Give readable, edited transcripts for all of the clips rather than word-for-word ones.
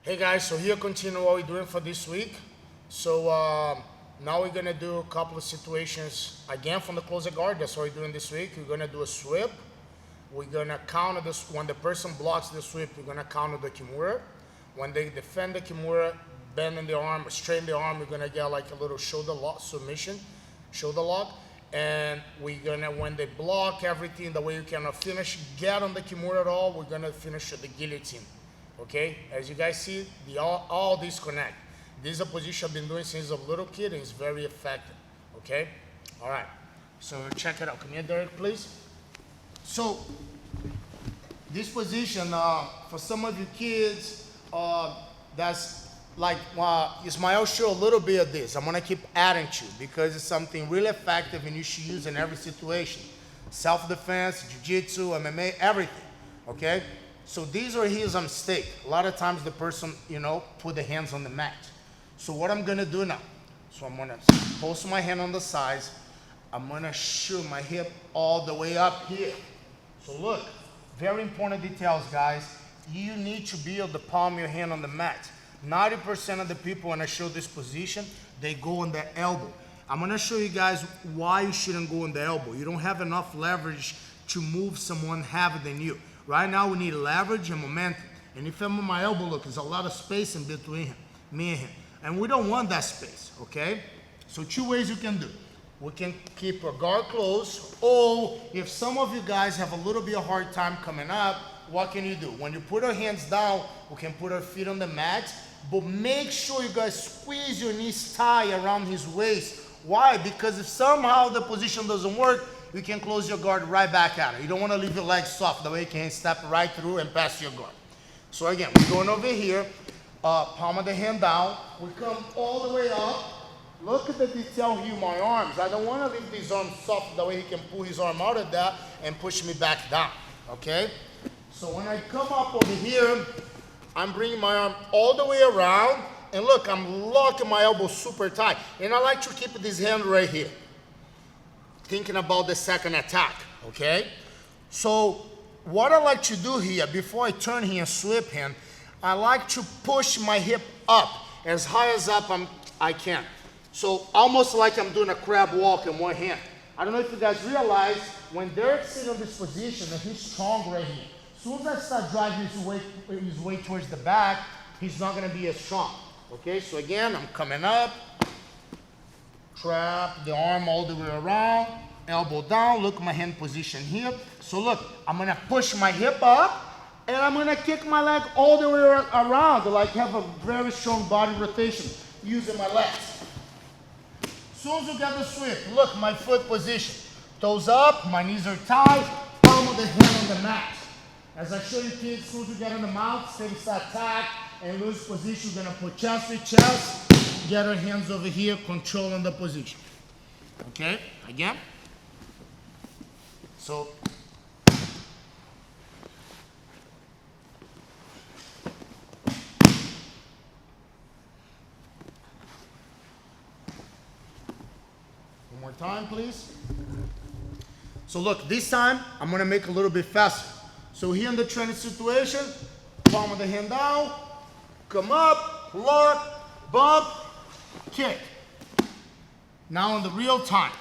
Hey guys, so here continue what we're doing for this week. So now we're gonna do a couple of situations again from the closer guard. That's what we're doing this week. We're gonna do a sweep. We're gonna counter this when the person blocks the sweep. We're gonna counter the Kimura. When they defend the Kimura, bending the arm, straighten the arm, we're gonna get like a little shoulder lock submission, shoulder lock. And we're gonna, when they block everything, the way you cannot finish, get on the Kimura at all, we're gonna finish with the guillotine. Okay, as you guys see, all these connect. This is a position I've been doing since a little kid, and it's very effective. Okay, all right. So check it out. Come here, Derek, please. So this position, for some of you kids, that's like Ismael showed a little bit of this. I'm gonna keep adding to because it's something really effective and you should use in every situation. Self-defense, jiu-jitsu, MMA, everything. Okay. So these are his mistake. A lot of times the person, put the hands on the mat. So what I'm gonna do now, so I'm gonna post my hand on the sides. I'm gonna shoot my hip all the way up here. So look, very important details, guys. You need to be able to palm your hand on the mat. 90% of the people when I show this position, they go on the elbow. I'm gonna show you guys why you shouldn't go on the elbow. You don't have enough leverage to move someone heavier than you. Right now, we need leverage and momentum. And if I'm on my elbow, look, there's a lot of space in between me and him. And we don't want that space, okay? So 2 ways you can do. We can keep our guard closed, or if some of you guys have a little bit of hard time coming up, what can you do? When you put our hands down, we can put our feet on the mat, but make sure you guys squeeze your knees tight around his waist. Why? Because if somehow the position doesn't work, you can close your guard right back at it. You don't want to leave your legs soft. That way you can step right through and pass your guard. So again, we're going over here, palm of the hand down. We come all the way up. Look at the detail here in my arms. I don't want to leave these arms soft. That way he can pull his arm out of that and push me back down, okay? So when I come up over here, I'm bringing my arm all the way around. And look, I'm locking my elbow super tight. And I like to keep this hand right here, thinking about the second attack, okay? So what I like to do here, before I turn here and sweep him, I like to push my hip up, as high as up I can. So almost like I'm doing a crab walk in one hand. I don't know if you guys realize, when Derek's sitting in this position, and he's strong right here. As soon as I start driving his weight towards the back, he's not gonna be as strong, okay? So again, I'm coming up, trap the arm all the way around, elbow down, look at my hand position here. So look, I'm gonna push my hip up and I'm gonna kick my leg all the way around, like have a very strong body rotation using my legs. As soon as you get the sweep, look, my foot position. Toes up, my knees are tight, palm of the hand on the mat. As I show you kids, as soon as you get on the mount, steady start tack and lose position, you're gonna put chest with chest. Get our hands over here, controlling the position. Okay, again. So, one more time, please. So look, this time, I'm gonna make it a little bit faster. So here in the training situation, palm of the hand down, come up, lock, bump, kick. Now on the real time.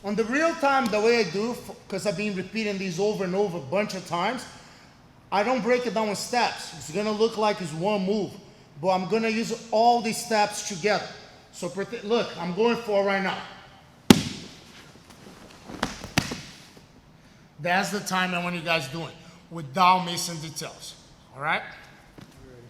On the real time, the way I do, because I've been repeating these over and over a bunch of times, I don't break it down in steps. It's gonna look like it's one move, but I'm gonna use all these steps together. So look, I'm going for it right now. That's the time I want you guys doing, without missing details, all right?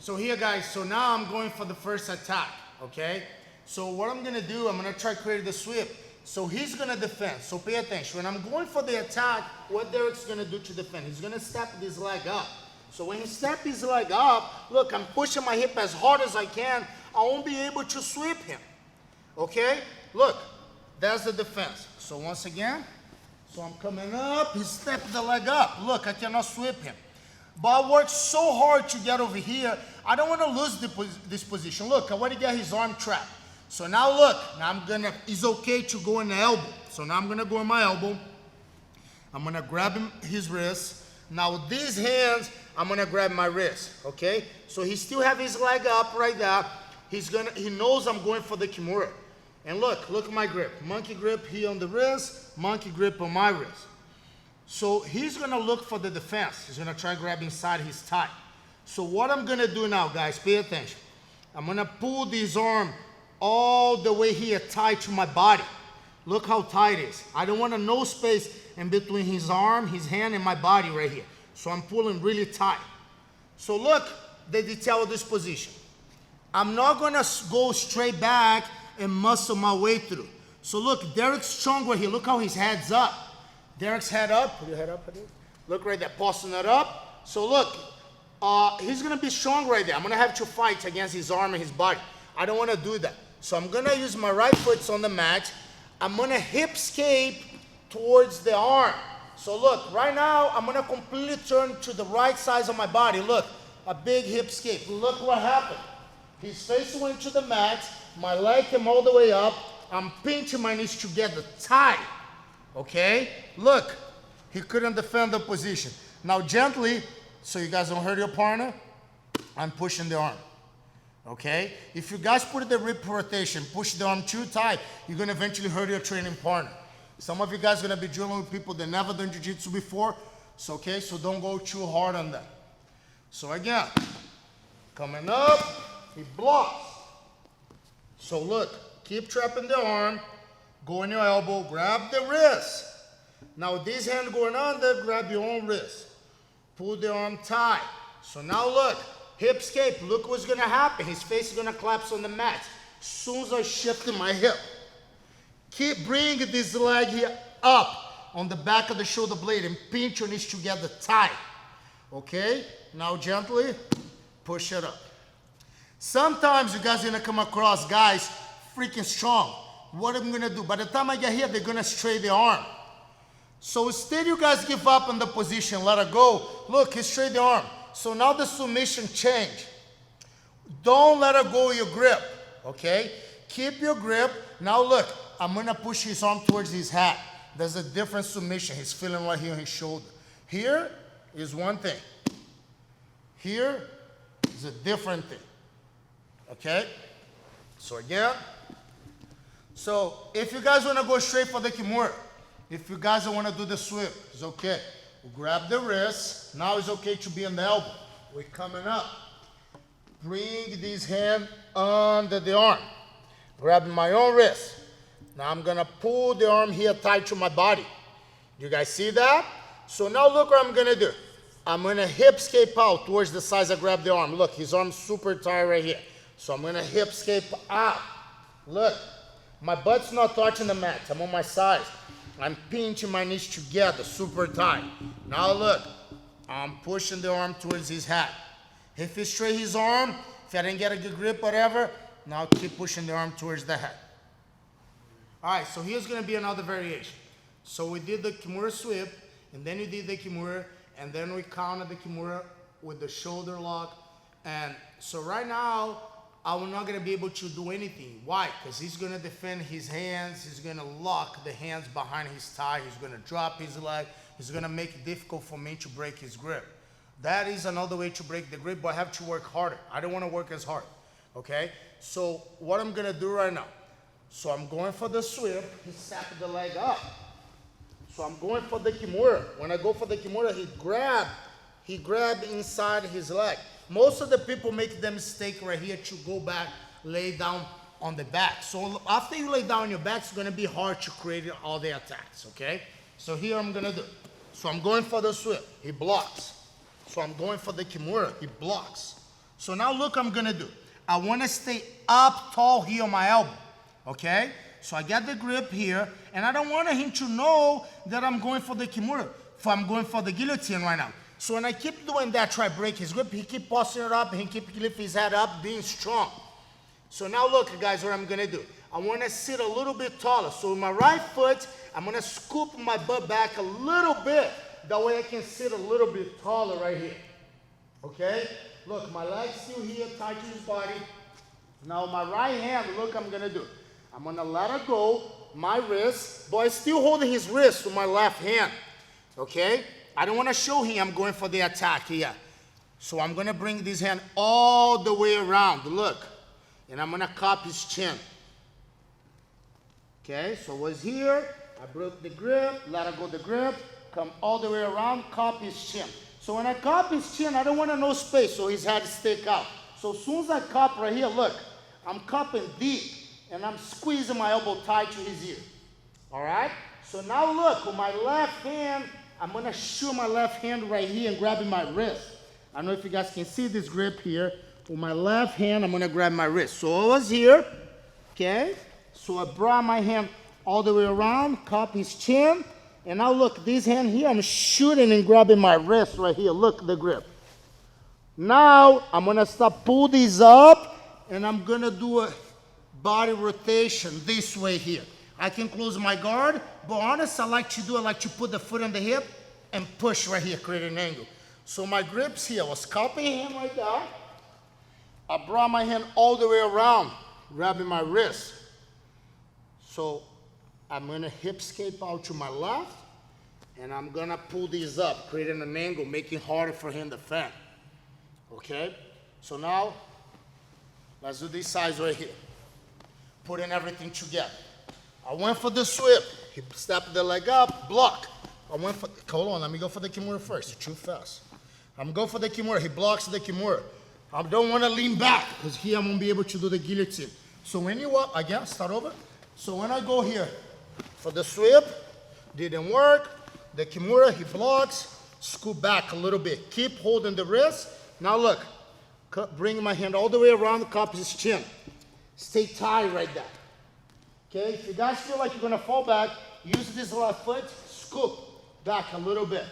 So here, guys, so now I'm going for the first attack, okay? So what I'm gonna do, I'm gonna try to create the sweep. So he's gonna defend, so pay attention. When I'm going for the attack, what Derek's gonna do to defend? He's gonna step this leg up. So when he steps his leg up, look, I'm pushing my hip as hard as I can. I won't be able to sweep him, okay? Look, that's the defense. So once again, so I'm coming up, he stepped the leg up. Look, I cannot sweep him. But I worked so hard to get over here, I don't want to lose this position. Look, I want to get his arm trapped. So now look, now it's okay to go in the elbow. So now I'm gonna go in my elbow. I'm gonna grab his wrist. Now these hands, I'm gonna grab my wrist, okay? So he still have his leg up right there. He knows I'm going for the Kimura. And look at my grip. Monkey grip here on the wrist, monkey grip on my wrist. So he's gonna look for the defense. He's gonna try to grab inside his thigh. So what I'm gonna do now, guys, pay attention. I'm gonna pull this arm all the way here tight to my body. Look how tight it is. I don't want no space in between his arm, his hand, and my body right here. So I'm pulling really tight. So look the detail of this position. I'm not gonna go straight back and muscle my way through. So look, Derek's strong right here. Look how his head's up. Derek's head up. Put your head up, buddy. Look right there, pulsing it up. So look, he's gonna be strong right there. I'm gonna have to fight against his arm and his body. I don't wanna do that. So I'm gonna use my right foot on the mat. I'm gonna hip escape towards the arm. So look, right now, I'm gonna completely turn to the right side of my body. Look, a big hip escape. Look what happened. His face went to the mat, my leg came all the way up. I'm pinching my knees together tight, okay? Look, he couldn't defend the position. Now gently, so you guys don't hurt your partner, I'm pushing the arm, okay? If you guys put the rib rotation, push the arm too tight, you're gonna eventually hurt your training partner. Some of you guys are gonna be dealing with people that never done jiu-jitsu before, so okay, so don't go too hard on that. So again, coming up, he blocks. So look, keep trapping the arm, go on your elbow, grab the wrist. Now this hand going under, grab your own wrist. Pull the arm tight. So now look, hip escape, look what's gonna happen. His face is gonna collapse on the mat. As soon as I shift my hip. Keep bringing this leg here up on the back of the shoulder blade and pinch your knees together tight. Okay? Now gently, push it up. Sometimes you guys are gonna come across guys freaking strong. What I'm gonna do? By the time I get here, they're gonna stray the arm. So instead you guys give up on the position, let it go. Look, he straight the arm. So now the submission change. Don't let it go your grip, okay? Keep your grip. Now look, I'm gonna push his arm towards his hat. There's a different submission. He's feeling right here on his shoulder. Here is one thing. Here is a different thing, okay? So again, so if you guys wanna go straight for the Kimura, if you guys don't wanna do the sweep, it's okay. We'll grab the wrist. Now it's okay to be on the elbow. We're coming up. Bring this hand under the arm. Grabbing my own wrist. Now I'm gonna pull the arm here tight to my body. You guys see that? So now look what I'm gonna do. I'm gonna hip escape out towards the sides I grab the arm. Look, his arm's super tight right here. So I'm gonna hip escape out. Look, my butt's not touching the mat. I'm on my side. I'm pinching my knees together, super tight. Now look, I'm pushing the arm towards his hat. If he straight his arm, if I didn't get a good grip, whatever, now keep pushing the arm towards the head. All right, so here's gonna be another variation. So we did the Kimura sweep, and then we did the Kimura, and then we counted the Kimura with the shoulder lock. And so right now, I'm not gonna be able to do anything. Why? Because he's gonna defend his hands, he's gonna lock the hands behind his thigh, he's gonna drop his leg, he's gonna make it difficult for me to break his grip. That is another way to break the grip, but I have to work harder. I don't wanna work as hard, okay? So what I'm gonna do right now, so I'm going for the sweep, he sapped the leg up. So I'm going for the Kimura. When I go for the Kimura, he grabbed inside his leg. Most of the people make the mistake right here to go back, lay down on the back. So after you lay down on your back, it's gonna be hard to create all the attacks, okay? So here I'm gonna do. So I'm going for the sweep, he blocks. So I'm going for the Kimura, he blocks. So now look what I'm gonna do. I wanna stay up tall here on my elbow, okay? So I get the grip here, and I don't want him to know that I'm going for the Kimura, I'm going for the guillotine right now. So when I keep doing that, try to break his grip, he keep posting it up, he keep lifting his head up, being strong. So now look, guys, what I'm gonna do. I wanna sit a little bit taller. So with my right foot, I'm gonna scoop my butt back a little bit. That way I can sit a little bit taller right here, okay? Look, my leg's still here, tight to his body. Now my right hand, look what I'm gonna do. I'm gonna let it go, my wrist, but I'm still holding his wrist with my left hand, okay? I don't want to show him I'm going for the attack here. So I'm going to bring this hand all the way around. Look. And I'm going to cup his chin. Okay, so I was here. I broke the grip, let go the grip, come all the way around, cup his chin. So when I cup his chin, I don't want no space, so his head stick out. So as soon as I cup right here, look, I'm cupping deep, and I'm squeezing my elbow tight to his ear. All right? So now look, with my left hand, I'm going to shoot my left hand right here and grabbing my wrist. I don't know if you guys can see this grip here. With my left hand, I'm going to grab my wrist. So I was here, okay? So I brought my hand all the way around, cup his chin, and now look, this hand here, I'm shooting and grabbing my wrist right here. Look, the grip. Now, I'm going to start, pull these up, and I'm going to do a body rotation this way here. I can close my guard, but honestly, I like to put the foot on the hip and push right here, create an angle. So my grips here, I was cupping hand like that. I brought my hand all the way around, grabbing my wrist. So I'm going to hip escape out to my left, and I'm going to pull these up, creating an angle, making it harder for him to defend. Okay? So now, let's do this size right here. Putting everything together. I went for the sweep. He stepped the leg up, block. I went for, hold on, let me go for the Kimura first. You're too fast. I'm going for the Kimura. He blocks the Kimura. I don't want to lean back, because here I won't be able to do the guillotine. So when you up, again, start over. So when I go here for the sweep, didn't work. The Kimura, he blocks, scoot back a little bit. Keep holding the wrist. Now look, bring my hand all the way around, cup his chin. Stay tight right there. Okay, if you guys feel like you're gonna fall back, use this left foot, scoop back a little bit.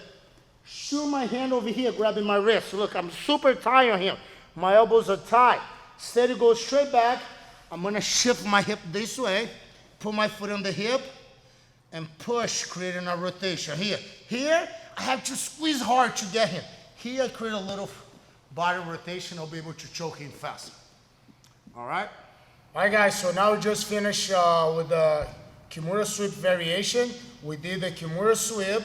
Shoot my hand over here, grabbing my wrist. Look, I'm super tight on him. My elbows are tight. Steady, go straight back. I'm gonna shift my hip this way, put my foot on the hip, and push, creating a rotation. Here, I have to squeeze hard to get him. Here, I create a little body rotation. I'll be able to choke him fast. All right? All right, guys, so now we just finished with the Kimura sweep variation. We did the Kimura sweep,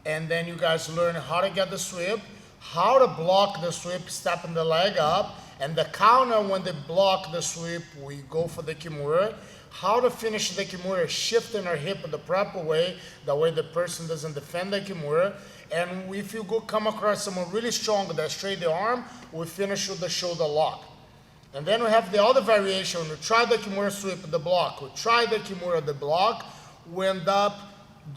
and then you guys learn how to get the sweep, how to block the sweep, stepping the leg up, and the counter when they block the sweep, we go for the Kimura. How to finish the Kimura, shifting our hip in the proper way, that way the person doesn't defend the Kimura. And if you come across someone really strong that straight the arm, we finish with the shoulder lock. And then we have the other variation. We try the Kimura sweep the block. We try the Kimura the block. We end up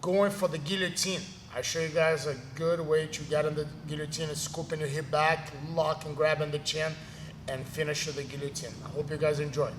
going for the guillotine. I show you guys a good way to get in the guillotine, is scooping your hip back, lock and grabbing the chin, and finish with the guillotine. I hope you guys enjoy.